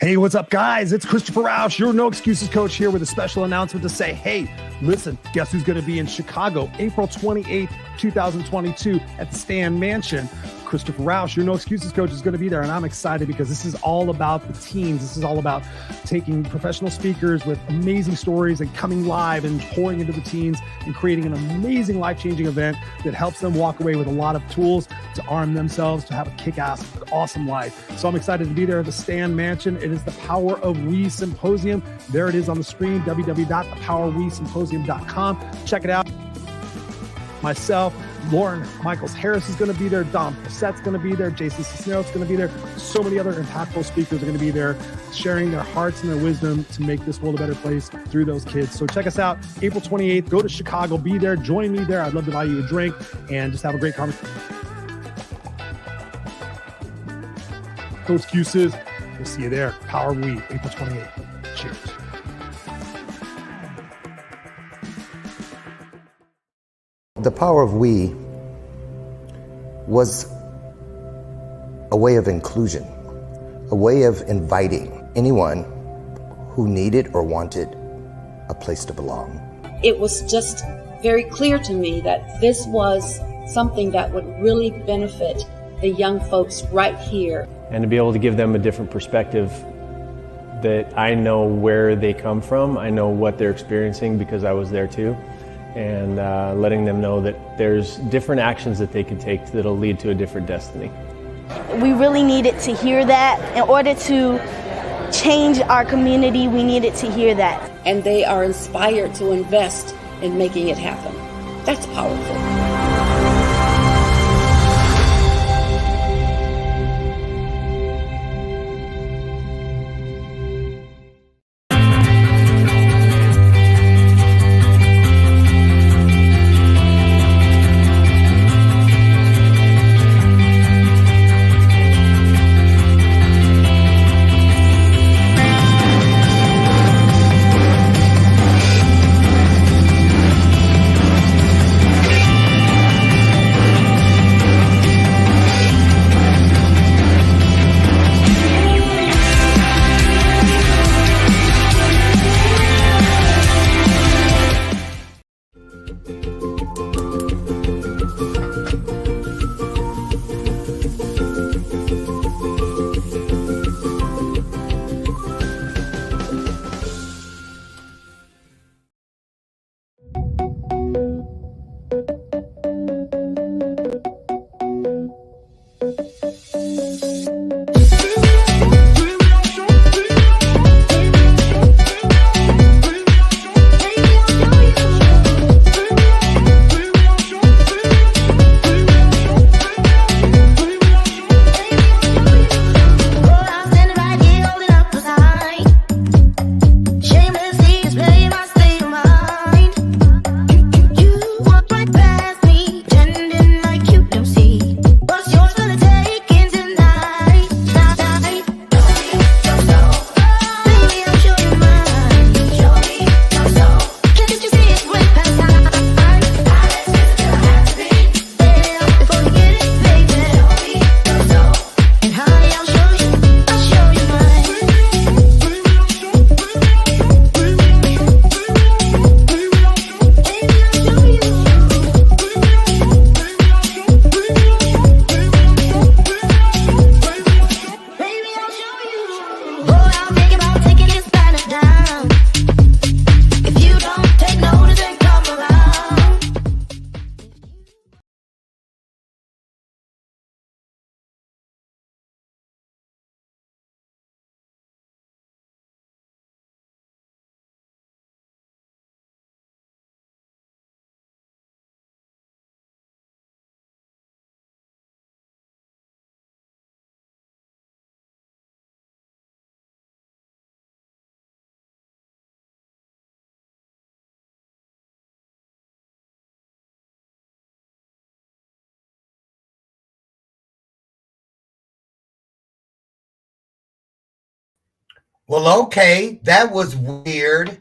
Hey, what's up, guys? It's Christopher Rausch, your No Excuses coach, here with a special announcement to say, hey, listen, guess who's going to be in Chicago, April 28th, 2022 at the Stan Mansion. Christopher Rausch, your No Excuses coach, is going to be there, and I'm excited because this is all about the teens. This is all about taking professional speakers with amazing stories and coming live and pouring into the teens and creating an amazing life-changing event that helps them walk away with a lot of tools to arm themselves to have a kick-ass, awesome life. So I'm excited to be there at the Stan Mansion. It is the Power of We Symposium. There it is on the screen, www.thepowerofwesymposium.com. Check it out. Myself, Lauren Michaels Harris is going to be there. Dom Possett's going to be there. Jason Cisneros is going to be there. So many other impactful speakers are going to be there, sharing their hearts and their wisdom to make this world a better place through those kids. So check us out, April 28th. Go to Chicago. Be there. Join me there. I'd love to buy you a drink and just have a great conversation. No excuses. We'll see you there. Power of We, April 28th. Cheers. The Power of We was a way of inclusion, a way of inviting anyone who needed or wanted a place to belong. It was just very clear to me that this was something that would really benefit the young folks right here. And to be able to give them a different perspective, that I know where they come from, I know what they're experiencing because I was there too. And letting them know that there's different actions that they can take that'll lead to a different destiny. We really needed to hear that. In order to change our community, we needed to hear that. And they are inspired to invest in making it happen. That's powerful. Well, okay, that was weird.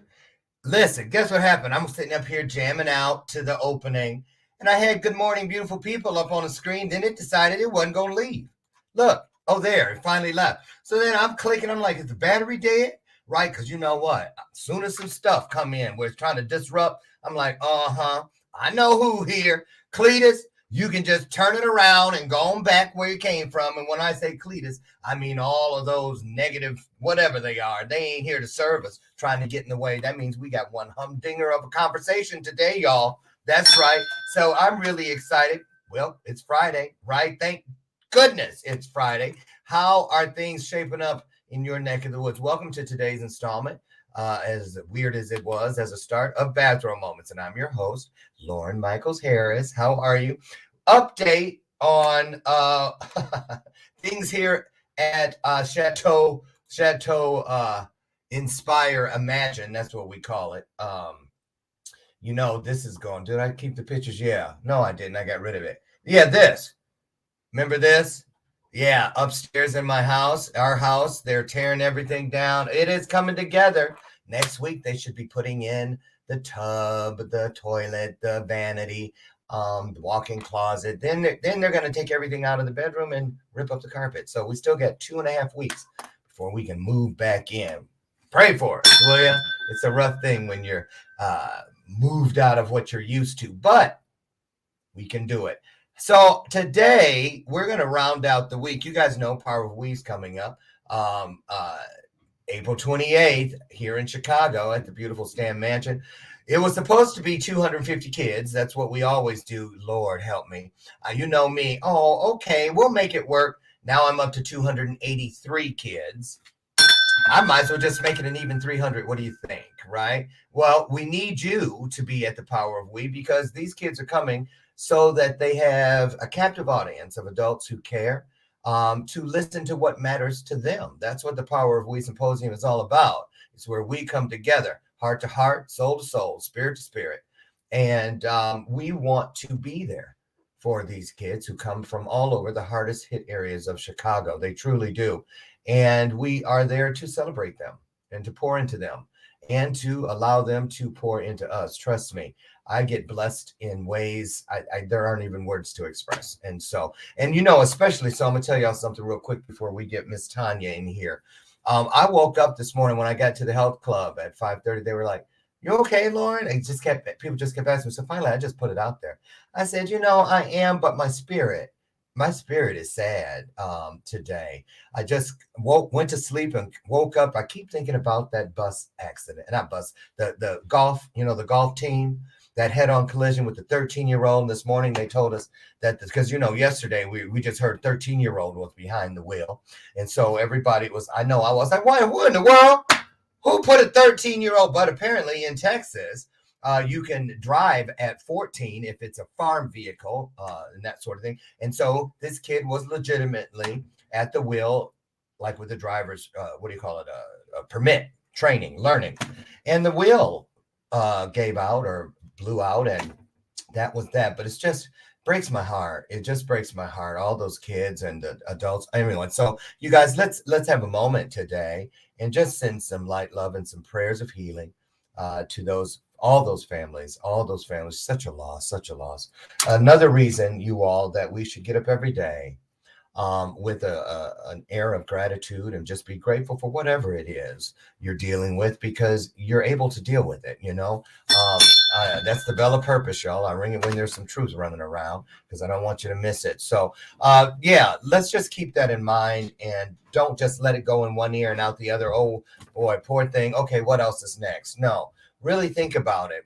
Listen, guess what happened? I'm sitting up here jamming out to the opening, and I had Good Morning Beautiful People up on the screen. Then it decided it wasn't going to leave. Look, Oh, there, it finally left. So then I'm clicking. I'm like, is the battery dead? Right? Because you know what? As soon as some stuff come in where it's trying to disrupt, I'm like, I know who here. Cletus, you can just turn it around and go on back where you came from. And when I say Cletus, I mean all of those negative, whatever they are. They ain't here to serve us, trying to get in the way. That means we got one humdinger of a conversation today, y'all. That's right. So I'm really excited. Well, it's Friday, right? Thank goodness it's Friday. How are things shaping up in your neck of the woods? Welcome to today's installment, as weird as it was, as a start of Bathrobe Moments. And I'm your host, Lauren Michaels Harris. How are you? Update on things here at Chateau Inspire Imagine. That's what we call it. You know, this is going, did I keep the pictures? Yeah. No, I didn't. I got rid of it. Yeah, this. Remember this? Yeah, upstairs in my house, our house, they're tearing everything down. It is coming together. Next week, they should be putting in the tub, the toilet, the vanity, the walk-in closet. Then they're going to take everything out of the bedroom and rip up the carpet. So we still got 2.5 weeks before we can move back in. Pray for us, will you? It's a rough thing when you're moved out of what you're used to, but we can do it. So today we're going to round out the week. You guys know Power of We's coming up April 28th here in Chicago at the beautiful Stan Mansion. It was supposed to be 250 kids. That's what we always do. Lord help me. You know me. Oh, okay. We'll make it work. Now I'm up to 283 kids. I might as well just make it an even 300. What do you think? Right? Well, we need you to be at the Power of We because these kids are coming so that they have a captive audience of adults who care to listen to what matters to them. That's what the Power of We Symposium is all about. It's where we come together, heart to heart, soul to soul, spirit to spirit. And we want to be there for these kids who come from all over the hardest hit areas of Chicago. They truly do. And we are there to celebrate them and to pour into them and to allow them to pour into us. Trust me. I get blessed in ways there aren't even words to express. And so, and you know, especially, so I'm going to tell y'all something real quick before we get Miss Tanya in here. I woke up this morning when I got to the health club at 5:30. They were like, "You okay, Lauren?" And people just kept asking me. So finally, I just put it out there. I said, "You know, I am, but my spirit is sad today. I just went to sleep and woke up. I keep thinking about that bus accident, not bus, the golf, the golf team, that head-on collision with the 13-year-old. And this morning they told us that, because, yesterday we just heard 13-year-old was behind the wheel. And so everybody was, I was like, what in the world? Who put a 13-year-old? But apparently in Texas, you can drive at 14 if it's a farm vehicle and that sort of thing. And so this kid was legitimately at the wheel, like with the driver's, a permit, training, learning. And the wheel gave out or blew out, and that was that. But it's just breaks my heart. It just breaks my heart. All those kids and the adults, everyone. So you guys, let's have a moment today and just send some light, love, and some prayers of healing to all those families. Such a loss. Another reason, you all, that we should get up every day with an air of gratitude and just be grateful for whatever it is you're dealing with, because you're able to deal with it. That's the bell of purpose, y'all. I ring it when there's some truth running around, because I don't want you to miss it. So let's just keep that in mind and don't just let it go in one ear and out the other. Oh boy, poor thing. Okay, what else is next? No, really think about it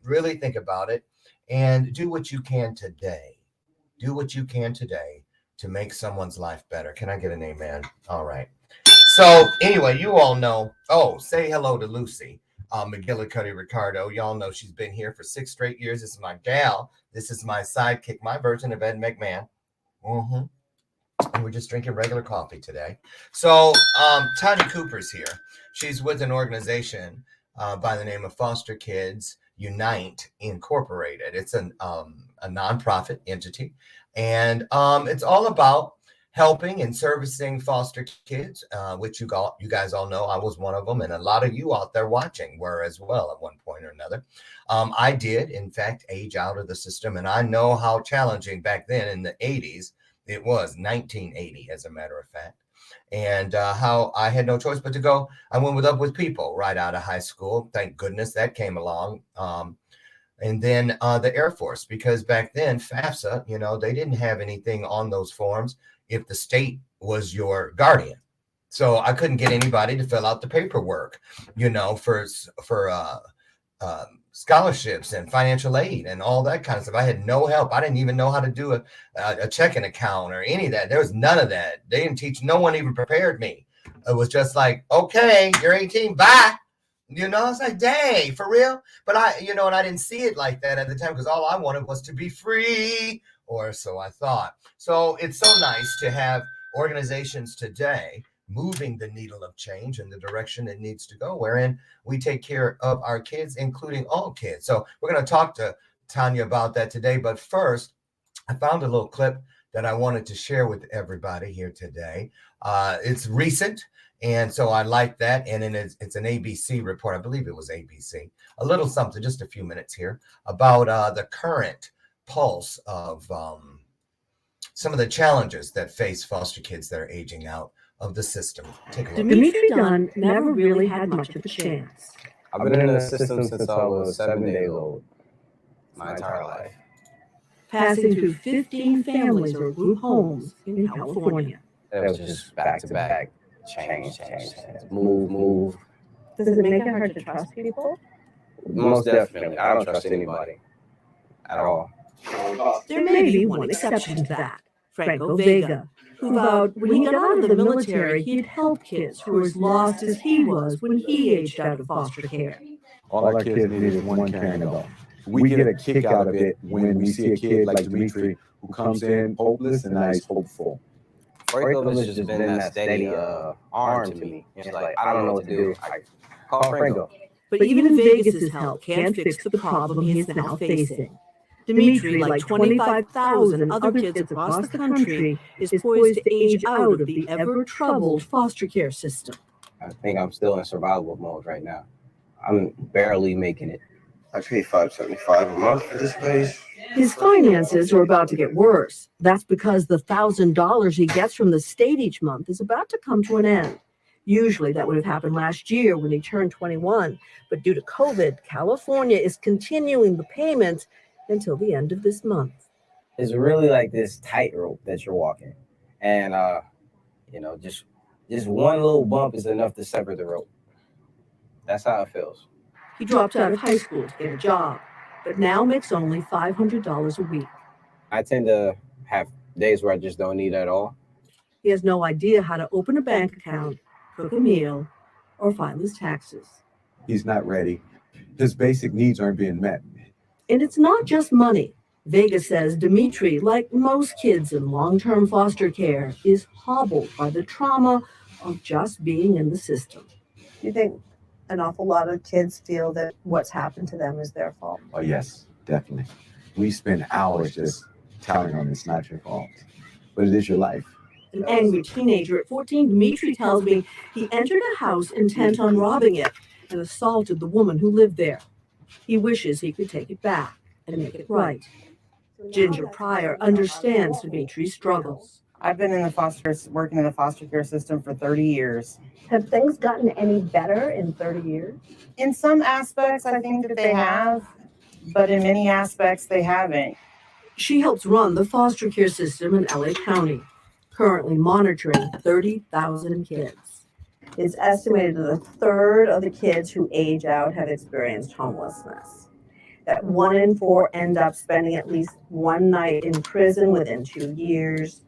and do what you can today. To make someone's life better. Can I get an amen? All right. So anyway, you all know. Oh, say hello to Lucy McGillicuddy Ricardo. Y'all know she's been here for 6 straight years. This is my gal. This is my sidekick, my version of Ed McMahon. And we're just drinking regular coffee today. So Tanya Cooper's here. She's with an organization by the name of Foster Kids Unite Incorporated. It's a nonprofit entity. And it's all about helping and servicing foster kids, which you guys all know I was one of them. And a lot of you out there watching were as well at one point or another. I did, in fact, age out of the system. And I know how challenging back then in the 80s, it was 1980, as a matter of fact. and how I had no choice but to go. I went up with people right out of high school. Thank goodness that came along. And then the Air Force, because back then FAFSA, they didn't have anything on those forms if the state was your guardian. So I couldn't get anybody to fill out the paperwork, for scholarships and financial aid and all that kind of stuff. I had no help. I didn't even know how to do a checking account or any of that. There was none of that. They didn't teach. No one even prepared me. It was just like, okay, you're 18, bye. It's like, dang, for real? But and I didn't see it like that at the time because all I wanted was to be free, or so I thought. So it's so nice to have organizations today moving the needle of change in the direction it needs to go, wherein we take care of our kids, including all kids. So we're going to talk to Tanya about that today. But first, I found a little clip that I wanted to share with everybody here today. It's recent, and so I like that. And then it's an ABC report. I believe it was ABC. A little something, just a few minutes here, about the current pulse of some of the challenges that face foster kids that are aging out of the system. Take a look. Dimitri Dunn never really had much of a chance. I've been in the system since I was 7 days old, my entire life. Passing through 15 families or group homes in California. It was just back to back, change, move. Does it make it hard to trust people? Most definitely. I don't trust anybody at all. There may be one exception to that. Franco Vega, who vowed when he got out of the military, he'd help kids who were as lost as he was when he aged out of foster care. All our kids need is one caring adult. We get a kick out of it when we see a kid like Dimitri who comes in hopeless and now he's hopeful. Franco has just been that steady arm to me. It's like, I don't know what to do. I call Franco. But even Vegas's help can't fix the problem he's now facing. Dimitri, like 25,000 other kids across the country, is poised to age out of the ever-troubled foster care system. I think I'm still in survival mode right now. I'm barely making it. I pay $575 a month for this place. His finances are about to get worse. That's because the $1,000 he gets from the state each month is about to come to an end. Usually that would have happened last year when he turned 21, but due to COVID, California is continuing the payments until the end of this month. It's really like this tightrope that you're walking. And, just one little bump is enough to sever the rope. That's how it feels. He dropped out of high school to get a job, but now makes only $500 a week. I tend to have days where I just don't eat at all. He has no idea how to open a bank account, cook a meal, or file his taxes. He's not ready. His basic needs aren't being met. And it's not just money. Vega says Dimitri, like most kids in long-term foster care, is hobbled by the trauma of just being in the system. Do you think an awful lot of kids feel that what's happened to them is their fault? Oh, yes, definitely. We spend hours just telling them it's not your fault, but it is your life. An angry teenager at 14, Dimitri tells me he entered a house intent on robbing it and assaulted the woman who lived there. He wishes he could take it back and make it right. Ginger Pryor understands Dimitri's struggles. I've been working in the foster care system for 30 years. Have things gotten any better in 30 years? In some aspects, I think that they have, but in many aspects, they haven't. She helps run the foster care system in LA County, currently monitoring 30,000 kids. It's estimated that a third of the kids who age out have experienced homelessness. That 1 in 4 end up spending at least one night in prison within 2 years.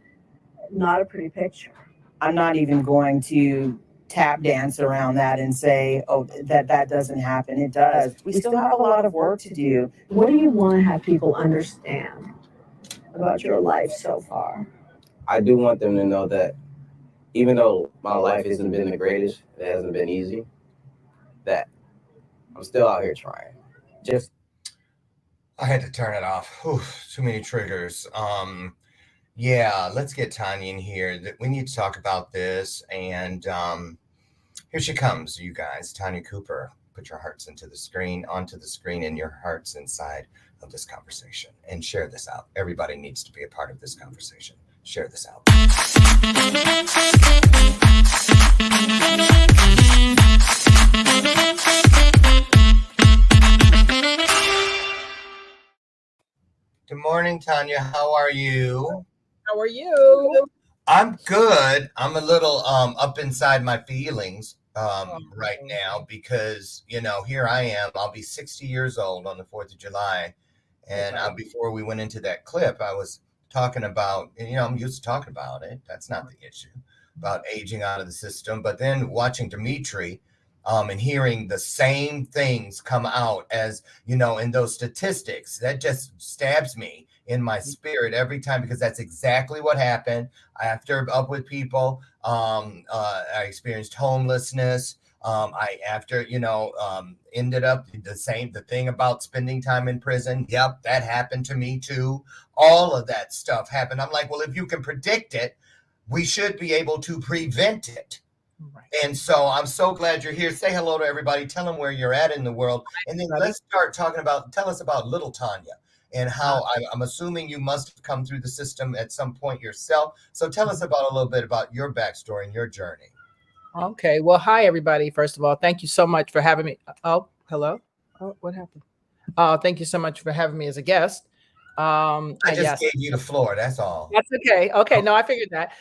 Not a pretty picture. I'm not even going to tap dance around that and say, oh, that doesn't happen. It does. We still have a lot of work to do. What do you want to have people understand about your life so far? I do want them to know that even though my life hasn't been the greatest, it hasn't been easy, that I'm still out here trying. I had to turn it off. Whew, too many triggers. Yeah, let's get Tanya in here. We need to talk about this. And here she comes, you guys. Tanya Cooper. Put your hearts onto the screen, and your hearts inside of this conversation. And share this out. Everybody needs to be a part of this conversation. share this out. Good morning, Tanya. How are you? How are you? I'm good. I'm a little up inside my feelings right now because, you know, here I am. I'll be 60 years old on the 4th of July. And before we went into that clip, I was talking about, you know, I'm used to talking about it. That's not the issue, about aging out of the system. But then watching Dimitri and hearing the same things come out as, you know, in those statistics, that just stabs me in my spirit every time, because that's exactly what happened. After up with people, I experienced homelessness. Ended up the thing about spending time in prison. Yep, that happened to me too. All of that stuff happened. I'm like, well, if you can predict it, we should be able to prevent it. Right. And so I'm so glad you're here. Say hello to everybody. Tell them where you're at in the world. And then let's start talking about, tell us about little Tanya and how I'm assuming you must have come through the system at some point yourself. So tell us about a little bit about your backstory and your journey. Okay. Well, hi, everybody. First of all, thank you so much for having me. Oh, hello. Oh, what happened? Thank you so much for having me as a guest. I just gave you the floor. That's all. That's okay. Okay. No, I figured that.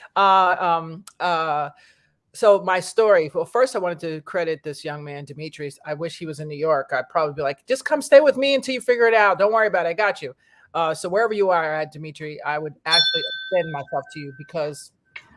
So my story, well, first I wanted to credit this young man, Dimitri. I wish he was in New York. I'd probably be like, just come stay with me until you figure it out. Don't worry about it. I got you. So wherever you are at, Dimitri, I would actually extend myself to you because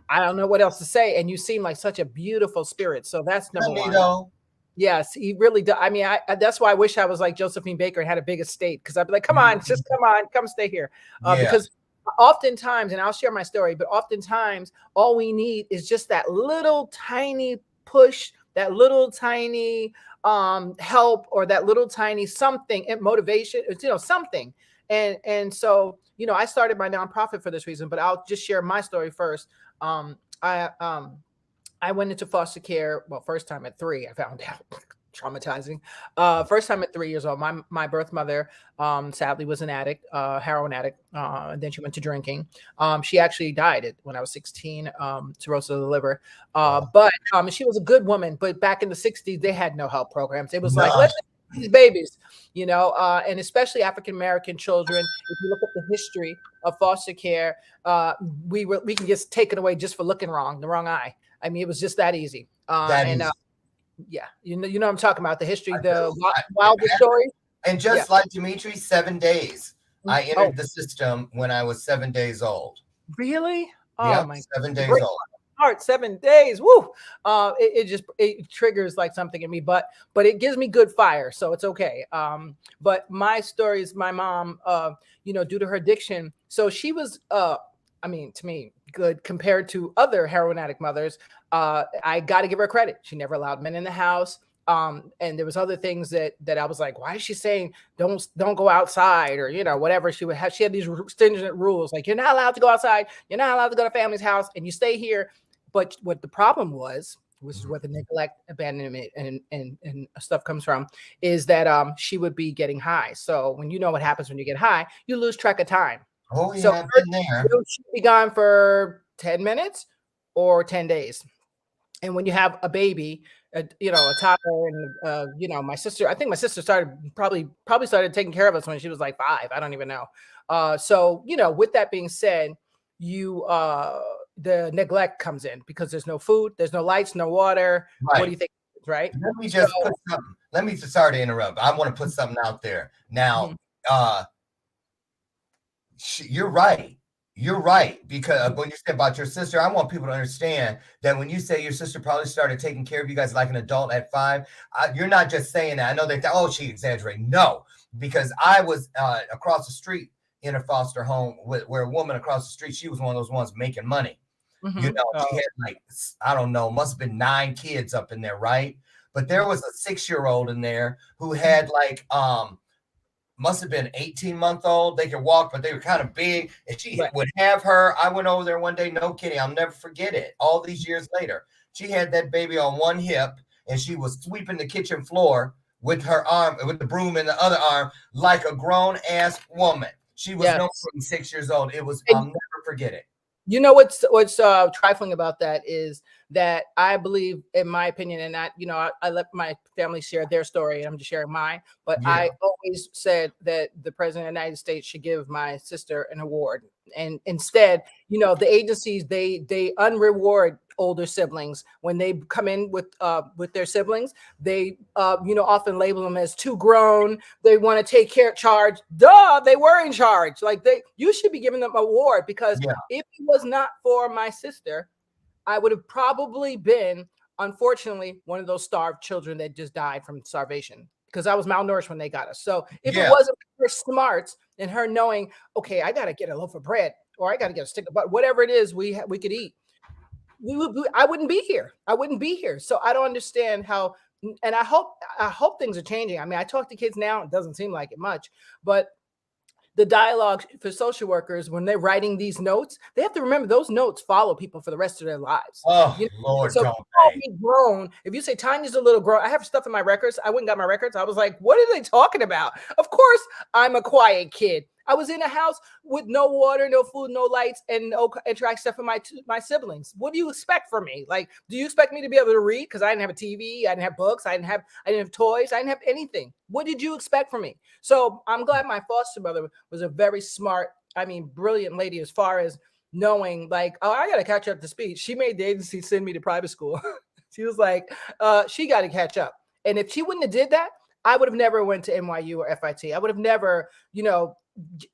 I don't know what else to say. And you seem like such a beautiful spirit. So that's number one. Yes, he really does. I mean, that's why I wish I was like Josephine Baker and had a big estate, because I'd be like, come on, just come stay here. Because oftentimes, and I'll share my story, but oftentimes all we need is just that little tiny push, that little tiny help, or that little tiny something, motivation, you know, something. And so, you know, I started my nonprofit for this reason, but I'll just share my story first. I went into foster care. Well, first time at 3, I found out. Traumatizing. First time at 3 years old. My birth mother, sadly, was an addict, heroin addict. And then she went to drinking. She actually died when I was 16, cirrhosis of the liver. But she was a good woman. But back in the 60s, they had no help programs. It was like, let's these babies, you know, and especially African-American children. If you look at the history of foster care, we can get taken away just for looking wrong, the wrong eye. I mean, it was just that easy. Yeah, you know what I'm talking about, the history, the wilder story. And just like Dimitri, 7 days. I entered the system when I was 7 days old. Really? Oh, my 7 days old. Heart, 7 days. Woo! It triggers like something in me, but it gives me good fire, so it's okay. But my story is my mom, you know, due to her addiction. So she was, I mean, to me, good compared to other heroin addict mothers. I got to give her credit. She never allowed men in the house. And there was other things that I was like, why is she saying don't go outside, or, you know, whatever she would have. She had these stringent rules, like you're not allowed to go outside. You're not allowed to go to family's house, and you stay here. But what the problem was, which is where the neglect, abandonment, and stuff comes from, is that she would be getting high. So when you know what happens when you get high, you lose track of time. Oh, yeah, so I've been there. She'd be gone for 10 minutes or 10 days. And when you have a baby, you know, a toddler, and you know, I think my sister started probably started taking care of us when she was like 5. I don't even know. So, you know, with that being said, the neglect comes in because there's no food, there's no lights, no water. Right. What do you think? Right. Let me just put something. Sorry to interrupt. I want to put something out there now. You're right. You're right. Because when you say about your sister, I want people to understand that when you say your sister probably started taking care of you guys like an adult at 5, you're not just saying that. I know that, oh, she exaggerated. No, because I was across the street in a foster home where a woman across the street, she was one of those ones making money. You know, she had like, I don't know, must have been 9 kids up in there, right? But there was a 6-year-old in there who had like, must have been 18-month-old. They could walk, but they were kind of big. And she would have her. I went over there one day, no kidding. I'll never forget it. All these years later, she had that baby on one hip, and she was sweeping the kitchen floor with her arm, with the broom in the other arm, like a grown-ass woman. She was no more than 6 years old. It was, I'll never forget it. You know what's trifling about that is that I believe, in my opinion, and that, you know, I let my family share their story, and I'm just sharing mine. But Yeah. I always said that the president of the United States should give my sister an award, and instead, you know, the agencies they unreward older siblings when they come in with their siblings. They you know, often label them as too grown. They want to take charge. Duh, they were in charge. Like, you should be giving them an award, because Yeah. if it was not for my sister, I would have probably been, unfortunately, one of those starved children that just died from starvation, because I was malnourished when they got us. So if it wasn't for her smarts and her knowing, okay, I got to get a loaf of bread, or I got to get a stick of butter, whatever it is we could eat, I wouldn't be here. I wouldn't be here. So I don't understand how, and I hope things are changing. I mean, I talk to kids now, it doesn't seem like it much, but the dialogue for social workers, when they're writing these notes, they have to remember those notes follow people for the rest of their lives. Oh, You know? Lord, So don't be grown. If you say Tanya's a little grown, I have stuff in my records. I went and got my records. I was like, what are they talking about? Of course, I'm a quiet kid. I was in a house with no water, no food, no lights, and no interaction for my siblings. What do you expect from me? Like, do you expect me to be able to read? Because I didn't have a TV, I didn't have books, I didn't have toys, I didn't have anything. What did you expect from me? So I'm glad my foster mother was a very smart, I mean, brilliant lady, as far as knowing, like, oh, I got to catch up to speed. She made the agency send me to private school. She was like, she got to catch up. And if she wouldn't have did that, I would have never went to NYU or FIT. I would have never, you know,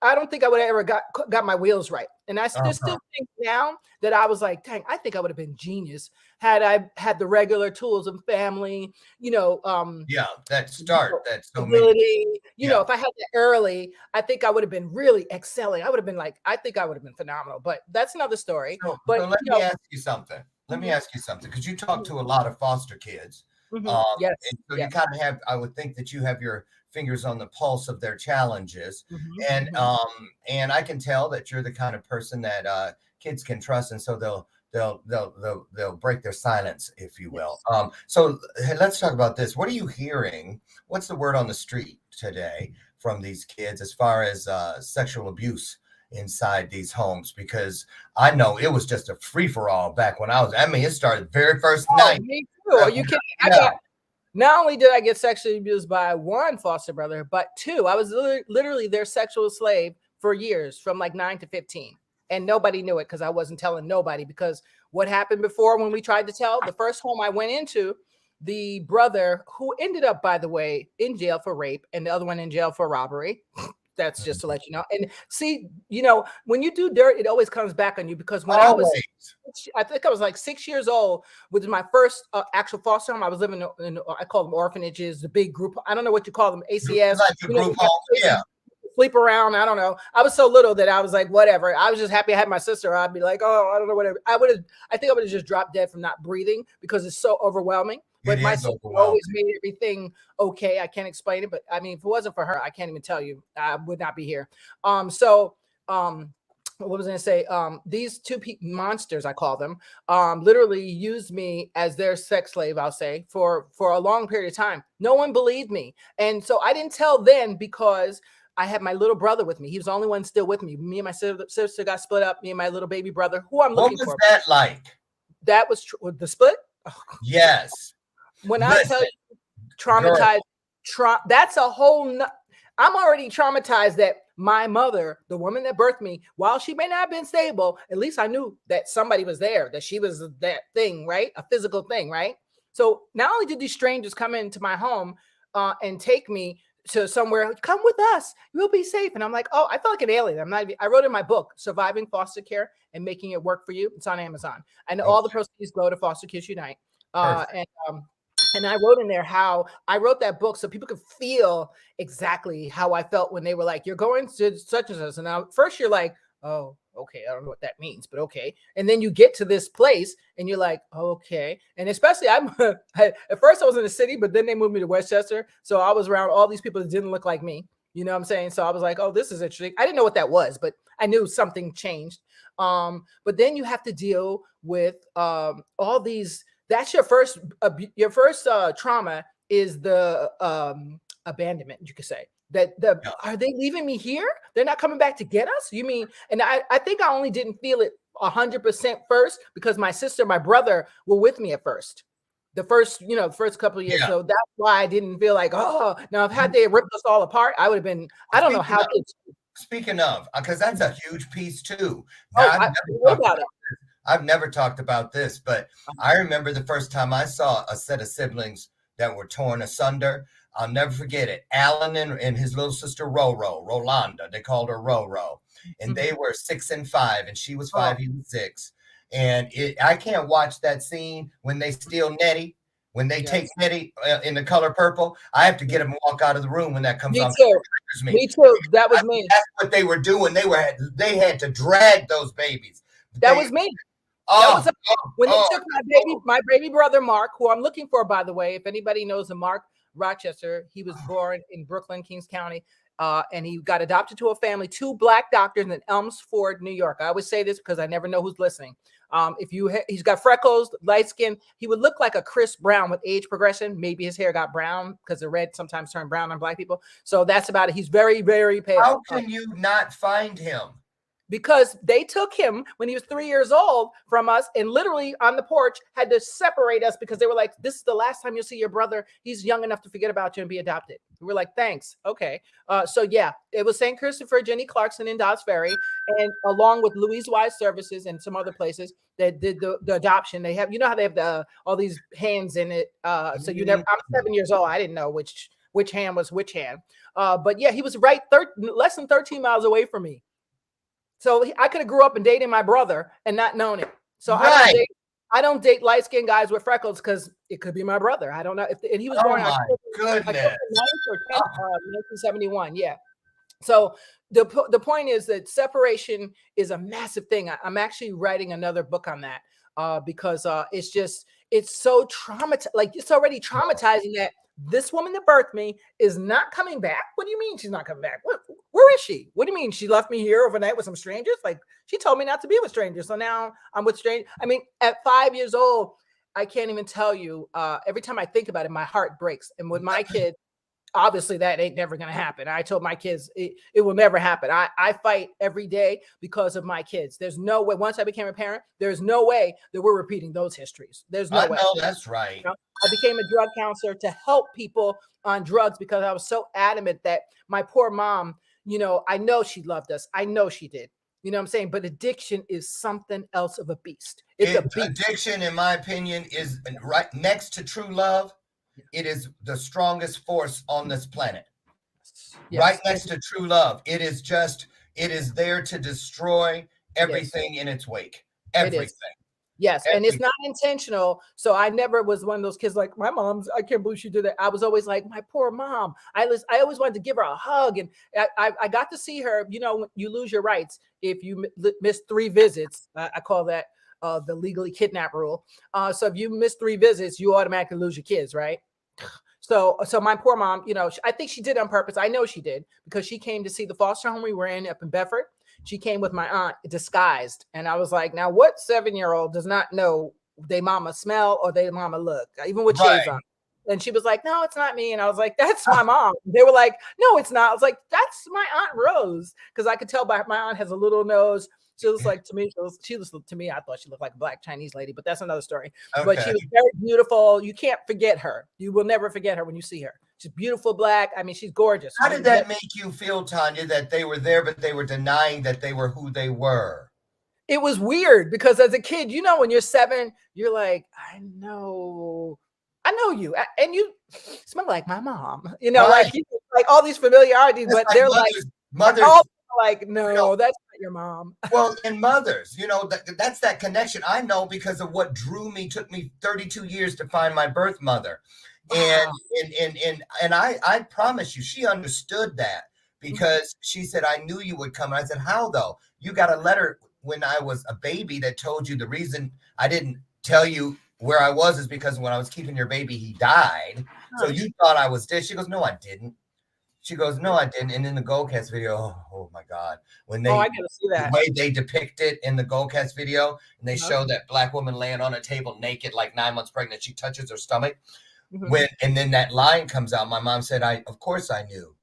I don't think I would have ever got my wheels right. And I still think now that I was like, dang, I think I would have been genius had I had the regular tools of family, you know, that start, that's so ability, you know, if I had that early, I think I would have been really excelling. I would have been like, I think I would have been phenomenal, but that's another story. So But let me ask you something. Let me ask you something, because you talk to a lot of foster kids. Yes. And so you kind of have, I would think that you have your fingers on the pulse of their challenges. And I can tell that you're the kind of person that kids can trust, and so they'll break their silence, if you will. So let's talk about this. What are you hearing? What's the word on the street today from these kids as far as sexual abuse inside these homes? Because I know it was just a free-for-all back when it started the very first night. Me too. Are you kidding? Not only did I get sexually abused by one foster brother, but two. I was literally their sexual slave for years, from like 9 to 15. And nobody knew it, because I wasn't telling nobody. Because what happened before, when we tried to tell, the first home I went into, the brother, who ended up, by the way, in jail for rape, and the other one in jail for robbery. That's just to let you know. And see, you know, when you do dirt, it always comes back on you, because when I think I was like 6 years old, which was my first actual foster home. I was living in I call them orphanages, the big group. I don't know what you call them, ACS. Like the group home, sleep around. I don't know. I was so little that I was like, whatever. I was just happy I had my sister. I'd be like, oh, I don't know, whatever. I think I would have just dropped dead from not breathing, because it's so overwhelming. But my sister always made everything okay. I can't explain it, but I mean, if it wasn't for her, I can't even tell you. I would not be here. What was I going to say? These two monsters, I call them, literally used me as their sex slave, I'll say, for a long period of time. No one believed me. And so I didn't tell then, because I had my little brother with me. He was the only one still with me. Me and my sister got split up, me and my little baby brother, who I'm looking for. What was that like? That was the split? Oh. Yes. When I tell you traumatized, that's a whole I'm already traumatized that my mother, the woman that birthed me, while she may not have been stable, at least I knew that somebody was there, that she was that thing, right? A physical thing, right? So not only did these strangers come into my home and take me to somewhere, come with us, you'll be safe. And I'm like, oh, I felt like an alien. I wrote in my book, Surviving Foster Care and Making It Work for You. It's on Amazon. And all the proceeds go to Foster Kids Unite. And I wrote in there how I wrote that book so people could feel exactly how I felt when they were like, you're going to such and such. And now first you're like, oh, okay, I don't know what that means, but okay. And then you get to this place and you're like, okay. And especially at first I was in the city, but then they moved me to Westchester. So I was around all these people that didn't look like me. You know what I'm saying? So I was like, oh, this is interesting. I didn't know what that was, but I knew something changed. But then you have to deal with all these. That's your first trauma is the abandonment, you could say. Are they leaving me here? They're not coming back to get us? You mean? And I think I only didn't feel it 100% first because my sister, my brother were with me at first. The first couple of years. So that's why I didn't feel like, oh, now if had they ripped us all apart, I would have been, I don't know how kids. Speaking of, because that's a huge piece too. I've never talked about this, but I remember the first time I saw a set of siblings that were torn asunder. I'll never forget it. Alan and his little sister Rolanda, they called her Roro, and they were 6 and 5, and she was 5, he was 6. And I can't watch that scene when they steal Nettie, when they take Nettie in the color purple. I have to get him to walk out of the room when that comes on. Me too. That was me. That's what they were doing. They had to drag those babies. That was me. When they took my baby brother Mark, who I'm looking for, by the way, if anybody knows the Mark Rochester, he was born in Brooklyn, Kings County, and he got adopted to a family, 2 Black doctors in Elmsford, New York. I always say this because I never know who's listening. He's got freckles, light skin. He would look like a Chris Brown with age progression. Maybe his hair got brown because the red sometimes turn brown on Black people. So that's about it. He's very, very pale. How can you not find him? Because they took him when he was 3 years old from us and literally on the porch had to separate us because they were like, this is the last time you'll see your brother. He's young enough to forget about you and be adopted. We were like, thanks. Okay. So yeah, it was St. Christopher, Jenny Clarkson in Dobbs Ferry, and along with Louise Wise Services and some other places that did the adoption. They have, how they have all these hands in it. So I'm 7 years old. I didn't know which hand was which hand. But yeah, he was less than 13 miles away from me. So I could have grew up and dating my brother and not known it. So I don't date light-skinned guys with freckles because it could be my brother. I don't know. And he was born in October 1971. Yeah. So the point is that separation is a massive thing. I'm actually writing another book on that because it's so traumatizing. Like it's already traumatizing that this woman that birthed me is not coming back. What do you mean she's not coming back? Where is she? What do you mean she left me here overnight with some strangers? Like she told me not to be with strangers. So now I'm with strangers. I mean, at 5 years old, I can't even tell you. Every time I think about it, my heart breaks. And with my kids, obviously that ain't never going to happen. I told my kids it will never happen. I fight every day because of my kids. There's no way. Once I became a parent, there's no way that we're repeating those histories. There's no way. I know that's right. I became a drug counselor to help people on drugs because I was so adamant that my poor mom, I know she loved us. I know she did. You know what I'm saying? But addiction is something else of a beast. It's a beast. Addiction, in my opinion, is right next to true love. It is the strongest force on this planet. Yes. Right next to true love. It is there to destroy everything in its wake. Everything. Yes. And it's not intentional. So I never was one of those kids like my mom's. I can't believe she did that. I was always like, my poor mom. I always wanted to give her a hug. And I got to see her, when you lose your rights. If you miss 3 visits, I call that the legally kidnapped rule. So if you miss 3 visits, you automatically lose your kids, right? So my poor mom, I think she did it on purpose. I know she did because she came to see the foster home we were in up in Bedford. She came with my aunt disguised. And I was like, now what 7-year-old does not know they mama smell or they mama look, even with shades on? And she was like, no, it's not me. And I was like, that's my mom. They were like, no, it's not. I was like, that's my Aunt Rose. Because I could tell by my aunt has a little nose. She looks like to me, to me, I thought she looked like a Black Chinese lady, but that's another story. Okay. But she was very beautiful. You can't forget her. You will never forget her when you see her. She's beautiful Black. I mean, she's gorgeous. How did that make you feel, Tanya, that they were there, but they were denying that they were who they were? It was weird because as a kid, when you're 7, you're like, I know you, and you smell like my mom. Right. like all these familiarities, but they're mothers. Like, no, that's not your mom. Well, and mothers, that's that connection. I know because of what drew me. Took me 32 years to find my birth mother, and I promise you, she understood that because she said, "I knew you would come." And I said, "How though? You got a letter when I was a baby that told you the reason I didn't tell you where I was is because when I was keeping your baby, he died. So you thought I was dead." She goes, "No, I didn't." She goes, "No, I didn't." And in the Goldcast video, oh my God, when I gotta see that. The way they depict it in the Goldcast video, and they show that Black woman laying on a table naked, like 9 months pregnant, she touches her stomach. And then that line comes out. My mom said, of course I knew.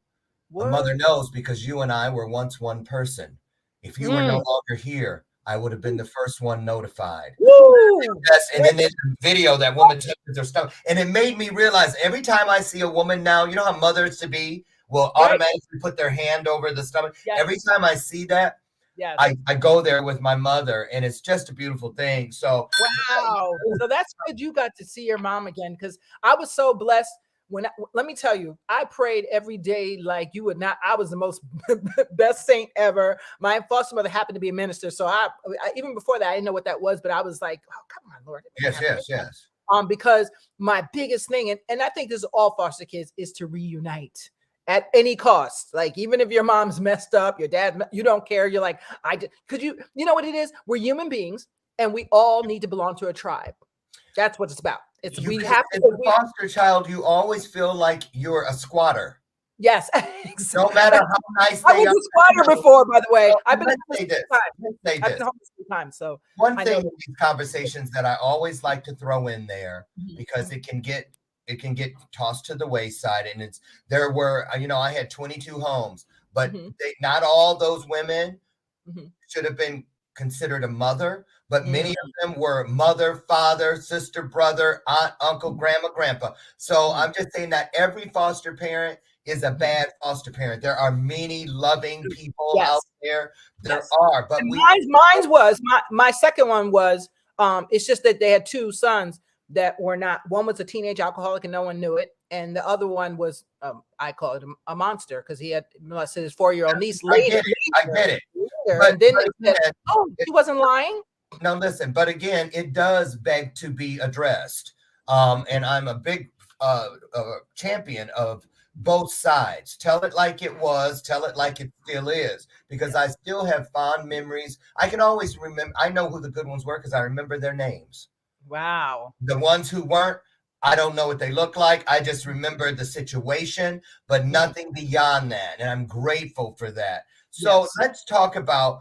A mother knows because you and I were once one person. If you were no longer here, I would have been the first one notified. Woo! Yes, and then there's a video that woman touches her stomach. And it made me realize every time I see a woman now, you know how mothers to be will automatically put their hand over the stomach. Yes. Every time I see that, Yes. I go there with my mother, and it's just a beautiful thing. So wow. So that's good you got to see your mom again, because I was so blessed. Let me tell you, I prayed every day like you would not. I was the most best saint ever. My foster mother happened to be a minister, so I even before that I didn't know what that was, but I was like, oh come on, Lord. Yes. Because my biggest thing, and I think this is all foster kids, is to reunite at any cost. Like even if your mom's messed up, your dad, you don't care. You're like, because you know what it is. We're human beings, and we all need to belong to a tribe. That's what it's about. As a foster child, you always feel like you're a squatter. Yes, exactly. No matter how nice they are. I was a squatter before, by the way. I've been time. So one thing in these conversations that I always like to throw in there, because it can get tossed to the wayside, and there were I had 22 homes, but not all those women should have been considered a mother, but many of them were mother, father, sister, brother, aunt, uncle, grandma, grandpa. So I'm just saying that every foster parent is a bad foster parent. There are many loving people out there. There are, but mine was my second one was it's just that they had two sons that were not. One was a teenage alcoholic and no one knew it, and the other one was I call it a monster because he had molested his 4-year-old niece later. I get it. And then they said, oh, he wasn't lying. No, listen, but again, it does beg to be addressed. And I'm a big champion of both sides. Tell it like it was, tell it like it still is, because I still have fond memories. I can always remember, I know who the good ones were because I remember their names. Wow. The ones who weren't, I don't know what they look like. I just remember the situation, but nothing beyond that. And I'm grateful for that. So let's talk about,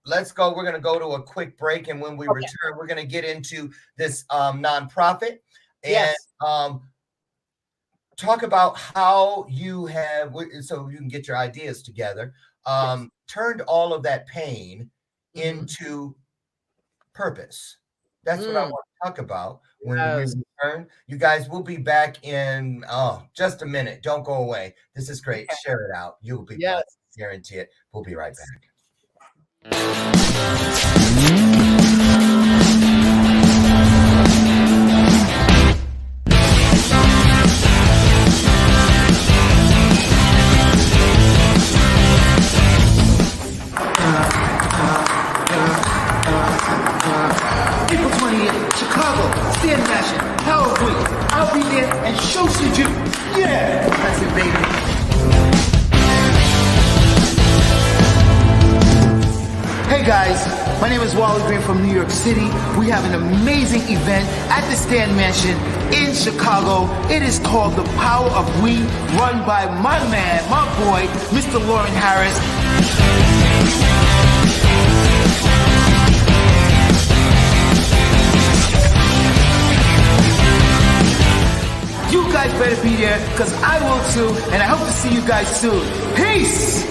let's go. We're going to go to a quick break. And when we return, we're going to get into this nonprofit and talk about how you have, so you can get your ideas together, turned all of that pain into purpose. That's what I want to talk about when we return. You guys, we'll be back in just a minute. Don't go away. This is great. Share it out. You'll be blessed. Guarantee it. We'll be right back. April 28th, Chicago, Stand Mansion, Power Week. I'll be there and show you. Yeah, that's it, baby. Hey guys, my name is Wally Green from New York City. We have an amazing event at the Stand Mansion in Chicago. It is called The Power of We, run by my man, my boy, Mr. Lauren Harris. You guys better be there, because I will too, and I hope to see you guys soon. Peace!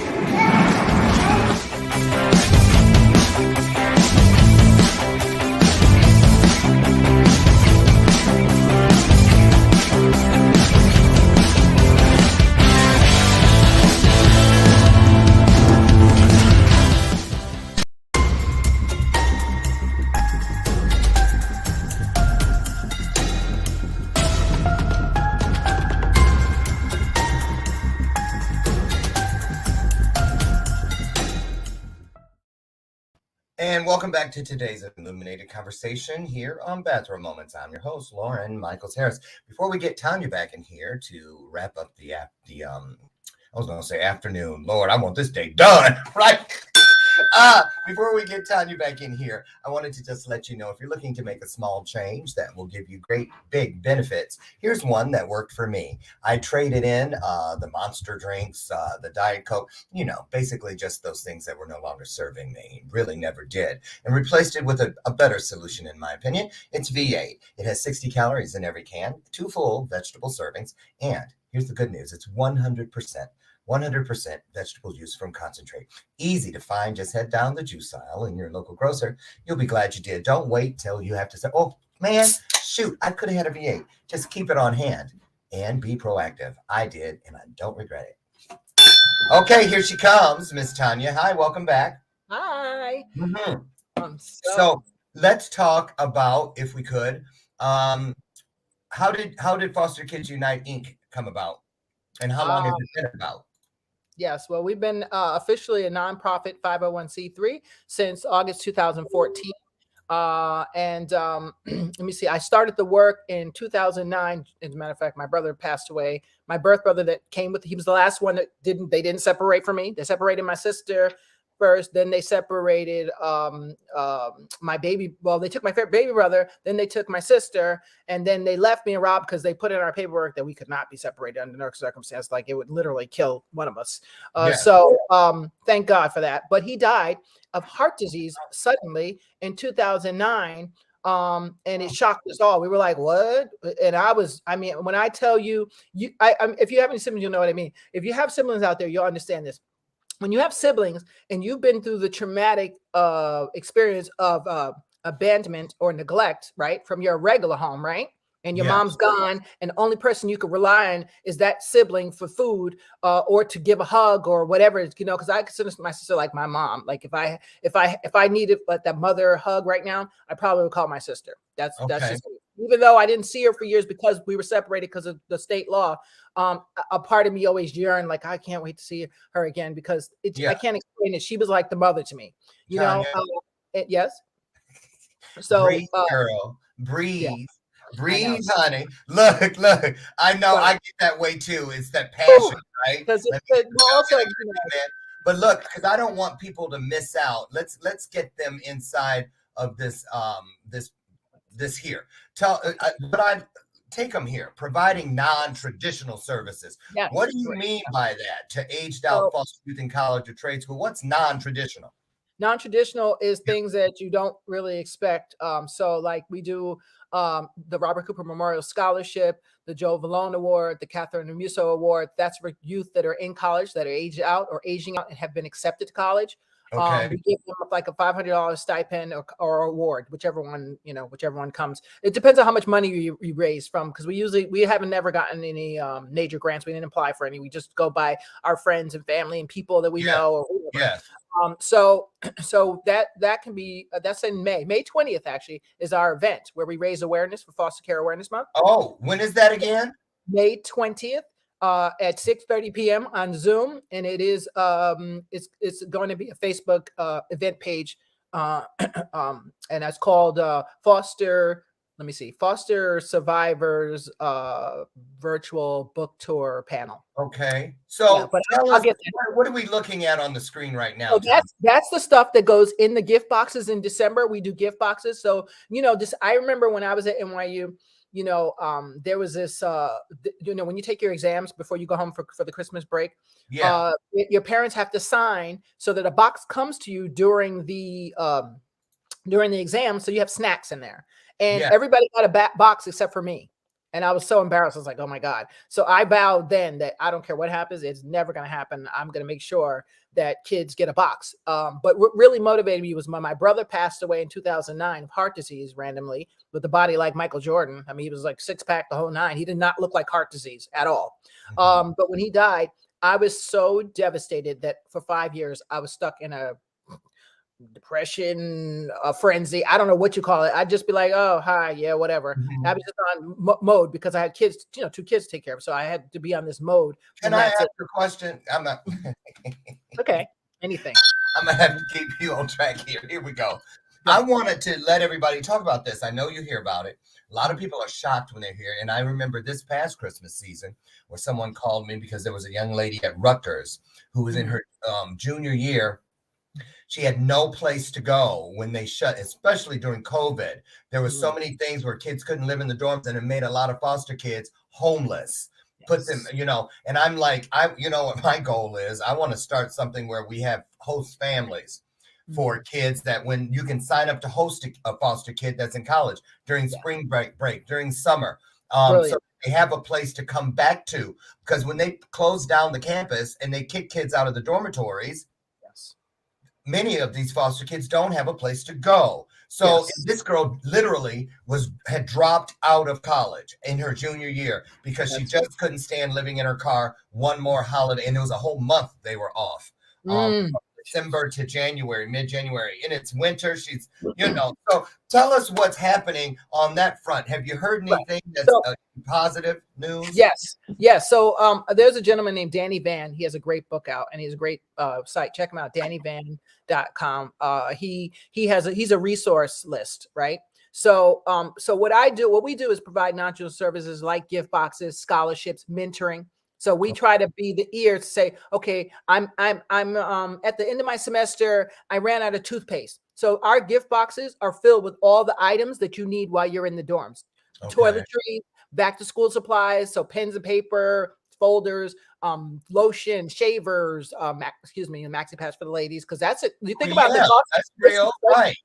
And welcome back to today's illuminated conversation here on Bathrobe Moments. I'm your host, Lauren Michaels Harris. Before we get Tanya back in here to wrap up the I was going to say afternoon. Lord, I want this day done, right? Before we get Tanya back in here, I wanted to just let you know, if you're looking to make a small change that will give you great big benefits, here's one that worked for me. I traded in the Monster drinks, the Diet Coke, basically just those things that were no longer serving me, really never did, and replaced it with a better solution, in my opinion. It's V8. It has 60 calories in every can, 2 full vegetable servings, and here's the good news. It's 100% 100% vegetable juice from concentrate. Easy to find. Just head down the juice aisle in your local grocer. You'll be glad you did. Don't wait till you have to say, oh, man, shoot, I could have had a V8. Just keep it on hand and be proactive. I did, and I don't regret it. Okay, here she comes, Miss Tanya. Hi, welcome back. Hi. So let's talk about, if we could, how did Foster Kids Unite Inc. come about, and how long has it been about? Yes, well, we've been officially a nonprofit 501c3 since August 2014. Let me see, I started the work in 2009. As a matter of fact, my brother passed away. My birth brother that came with, he was the last one that didn't separate from me. They separated my sister first, then they separated my baby. Well, they took my baby brother, then they took my sister, and then they left me and Rob because they put in our paperwork that we could not be separated under no circumstance. Like, it would literally kill one of us. So thank God for that. But he died of heart disease suddenly in 2009. And it shocked us all. We were like, what? And I mean, when I tell you, if you have any siblings, you'll know what I mean. If you have siblings out there, you'll understand this. When you have siblings and you've been through the traumatic experience of abandonment or neglect, right, from your regular home, right? And your mom's gone, and the only person you could rely on is that sibling for food or to give a hug or whatever, because I consider my sister like my mom. Like if I needed that mother hug right now, I probably would call my sister. That's just, even though I didn't see her for years because we were separated because of the state law. A part of me always yearned, like, I can't wait to see her again, because I can't explain it. She was like the mother to me, Yes. So breathe, girl, breathe. Breathe, honey. Look. I know I get that way too. It's that passion, right? But look, because I don't want people to miss out. Let's get them inside of this this here. But I take them here, providing non-traditional services. Yes, what do you mean by that? To aged out foster youth in college or trade school? What's non-traditional? Non-traditional is things that you don't really expect. So like we do the Robert Cooper Memorial Scholarship, the Joe Vallone Award, the Catherine Musso Award. That's for youth that are in college, that are aged out or aging out and have been accepted to college. We give them like a $500 stipend or award, whichever one comes. It depends on how much money you raise from, because we haven't never gotten any major grants. We didn't apply for any. We just go by our friends and family and people that we know. Or whatever. So that can be that's in May 20th actually is our event where we raise awareness for Foster Care Awareness Month. Oh, when is that again? May 20th. At 6:30 p.m. on Zoom, and it is it's going to be a Facebook event page, and that's called Foster Survivors Virtual Book Tour Panel. Okay, so but I'll get what are we looking at on the screen right now? So that's the stuff that goes in the gift boxes in December. We do gift boxes, so I remember when I was at NYU. There was this, when you take your exams before you go home for the Christmas break, your parents have to sign so that a box comes to you during the exam. So you have snacks in there, and everybody got a box except for me. And I was so embarrassed. I was like, oh my God. So I vowed then that I don't care what happens. It's never going to happen. I'm going to make sure that kids get a box. But what really motivated me was when my brother passed away in 2009 of heart disease randomly with a body like Michael Jordan. I mean, he was like 6-pack the whole nine. He did not look like heart disease at all. But when he died, I was so devastated that for 5 years, I was stuck in a depression, a frenzy. I don't know what you call it. I'd just be like, oh, hi. Yeah, whatever. I was just on mode because I had kids, 2 kids to take care of. So I had to be on this mode. Can I ask a question? I'm not. Okay. Anything. I'm going to have to keep you on track here. Here we go. I wanted to let everybody talk about this. I know you hear about it. A lot of people are shocked when they're here. And I remember this past Christmas season where someone called me because there was a young lady at Rutgers who was in her junior year. She had no place to go when they shut, especially during COVID. There were so many things where kids couldn't live in the dorms, and it made a lot of foster kids homeless. Put them, and I'm like, what my goal is. I want to start something where we have host families for kids that when you can sign up to host a foster kid that's in college during spring break, during summer. So they have a place to come back to. Because when they close down the campus and they kick kids out of the dormitories, many of these foster kids don't have a place to go. So this girl literally had dropped out of college in her junior year because she just couldn't stand living in her car one more holiday. And it was a whole month they were off. From December to January, mid-January. And it's winter. She's, so tell us what's happening on that front. Have you heard anything that's positive news? Yes. So there's a gentleman named Danny Van. He has a great book out and he has a great site. Check him out, DannyVan.com. He's a resource list, right? So what we do is provide non-traditional services like gift boxes, scholarships, mentoring. So we try to be the ear to say, okay, I'm at the end of my semester, I ran out of toothpaste. So our gift boxes are filled with all the items that you need while you're in the dorms. Toiletries, back to school supplies, so pens and paper, folders, lotion, shavers, maxi pads for the ladies, because that's it. You think about the cost. That's real, right?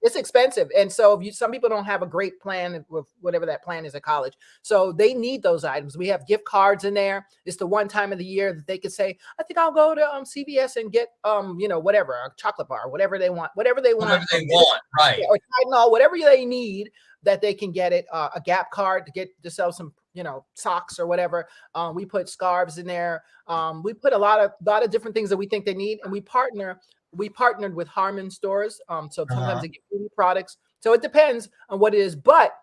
It's expensive. And so some people don't have a great plan with whatever that plan is at college. So they need those items. We have gift cards in there. It's the one time of the year that they could say, I think I'll go to CVS and get, whatever, a chocolate bar, whatever they want, right. Or Tylenol, whatever they need that they can get it, a Gap card to sell some, socks or whatever. We put scarves in there. We put a lot of different things that we think they need. And we partnered with Harmon stores. So sometimes they get beauty products. So it depends on what it is. But